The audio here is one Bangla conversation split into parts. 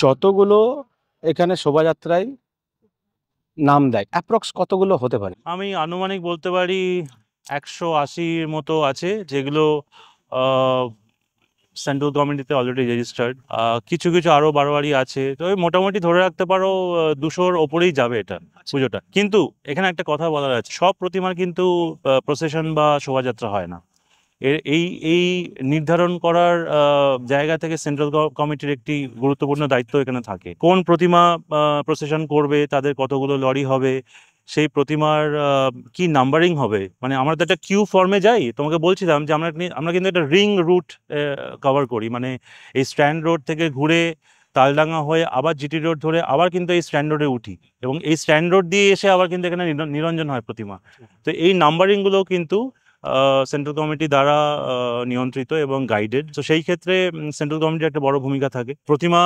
যতগুলো এখানে শোভাযাত্রায় নাম দেয় অ্যাপ্রক্স কতগুলো হতে পারে? আমি আনুমানিক বলতে পারি 180-র মতো আছে, যেগুলো সেন্ট্রাল গভর্নমেন্টে অলরেডি রেজিস্টার্ড। কিছু কিছু আরো বারোয়ারি আছে, তো মোটামুটি ধরে রাখতে পারো 200-র ওপরেই যাবে এটা পুজোটা। কিন্তু এখানে একটা কথা বলার আছে, সব প্রতিমার কিন্তু প্রসেশন বা শোভাযাত্রা হয় না। এই এই নির্ধারণ করার জায়গা থেকে সেন্ট্রাল কমিটির একটি গুরুত্বপূর্ণ দায়িত্ব এখানে থাকে। কোন প্রতিমা প্রসেশন করবে, তাদের কতগুলো লরি হবে, সেই প্রতিমার কি নাম্বারিং হবে। মানে আমরা তো একটা কিউ ফর্মে যাই, তোমাকে বলছিলাম যে আমরা কিন্তু একটা রিং রুট কভার করি। মানে এই স্ট্যান্ড রোড থেকে ঘুরে তালডাঙ্গা হয়ে আবার জিটি রোড ধরে আবার কিন্তু এই স্ট্যান্ড রোডে উঠি, এবং এই স্ট্যান্ড রোড দিয়ে এসে আবার কিন্তু এখানে নিরঞ্জন হয় প্রতিমা। তো এই নাম্বারিংগুলো কিন্তু সেন্ট্রাল কমিটি দ্বারা নিয়ন্ত্রিত এবং গাইডেড। তো সেই ক্ষেত্রে সেন্ট্রাল গভর্নমেন্টের একটা বড় ভূমিকা থাকে। প্রতিমা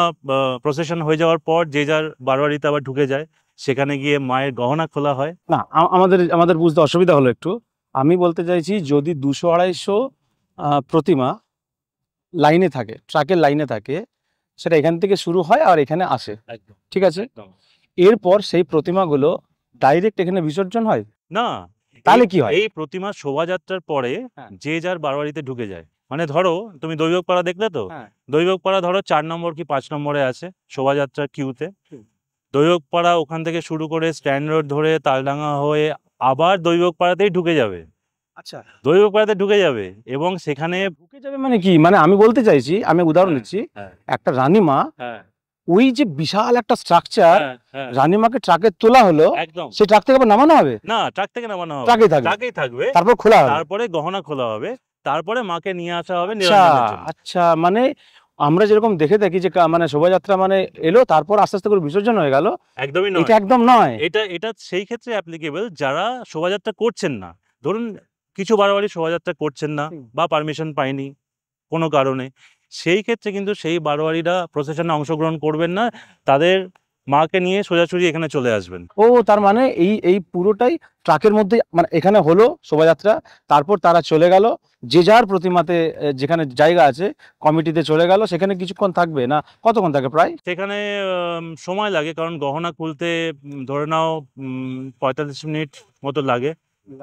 প্রসেশন হয়ে যাওয়ার পর যে যার বারোয়ারিতে আবার ঢুকে যায়, সেখানে গিয়ে মায়ের গহনা খোলা হয়। না, আমাদের আমাদের বুঝতে অসুবিধা হলো একটু। আমি বলতে চাইছি, যদি 200-250 প্রতিমা লাইনে থাকে, ট্রাকের লাইনে থাকে, সেটা এখান থেকে শুরু হয় আর এখানে আসে, ঠিক আছে? এরপর সেই প্রতিমাগুলো ডাইরেক্ট এখানে বিসর্জন হয় না, তাহলে কি হয়? এই প্রতিমা শোভাযাত্রার পরে যে যার বারোয়ারিতে ঢুকে যায়। মানে ধরো তুমি দৈবকপাড়া দেখলে তো, দৈবকপাড়া ধরো 4 নম্বর কি 5 নম্বরে আছে শোভাযাত্রার কিউতে। দৈবকপাড়া ওখান থেকে শুরু করে স্ট্যান্ড রোড ধরে তালডাঙ্গা হয়ে আবার দৈবকপাড়াতেই ঢুকে যাবে। আচ্ছা, দৈবকপাড়াতে ঢুকে যাবে এবং সেখানে ঢুকে যাবে মানে কি? মানে আমি বলতে চাইছি, আমি উদাহরণ দিচ্ছি, একটা রানীমা, ওই যে বিশাল একটা স্ট্রাকচার, রানীমাকে ট্রাকে তোলা হলো, একদম সেই ট্রাক থেকে আবার নামানো হবে? না, ট্রাক থেকে নামানো হবে, ট্রাকেই থাকবে, তারপর খোলা হবে, তারপরে গহনা খোলা হবে, তারপরে মাকে নিয়ে আসা হবে আচ্ছা নিরঞ্জনের জন্য। আচ্ছা, মানে আমরা যেরকম দেখে থাকি যে মানে শোভাযাত্রা মানে এলো, তারপর আস্তে আস্তে করে বিসর্জন হয়ে গেল, একদমই নয়, এটা একদম নয়। এটা সেই ক্ষেত্রে অ্যাপ্লিকেবল যারা শোভাযাত্রা করছেন না। ধরুন কিছু বারোয়ারি শোভাযাত্রা করছেন না বা পারমিশন পায়নি কোনো কারণে, সেই ক্ষেত্রে কিন্তু সেই বারোয়ারিরা প্রসেশনে অংশগ্রহণ করবেন না, তাদের মাকে নিয়ে সোজাসুজি এখানে চলে আসবেন। ও, তার মানে এই এই পুরোটাই ট্রাকের মধ্যে, মানে এখানে হলো শোভাযাত্রা, তারপর তারা চলে গেল যে যার প্রতিমাতে, যেখানে জায়গা আছে কমিটিতে চলে গেল, সেখানে কিছুক্ষণ থাকবে না? কতক্ষণ থাকে প্রায়? সেখানে সময় লাগে, কারণ গহনা খুলতে ধরে নাও 45 মিনিট মতো লাগে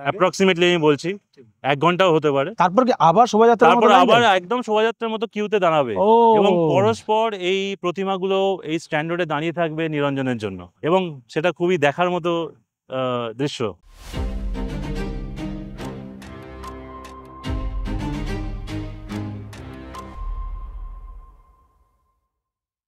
অ্যাপ্রক্সিমেটলি, আমি বলছি 1 ঘন্টাও হতে পারে। তারপর কি আবার শোভাযাত্রা, তারপর আবার একদম শোভাযাত্রার মতো কিউতে দাঁড়াবে এবং পরস্পর এই প্রতিমাগুলো এই স্ট্যান্ডার্ডে দাঁড়িয়ে থাকবে নিরঞ্জনের জন্য, এবং সেটা খুবই দেখার মতো দৃশ্য।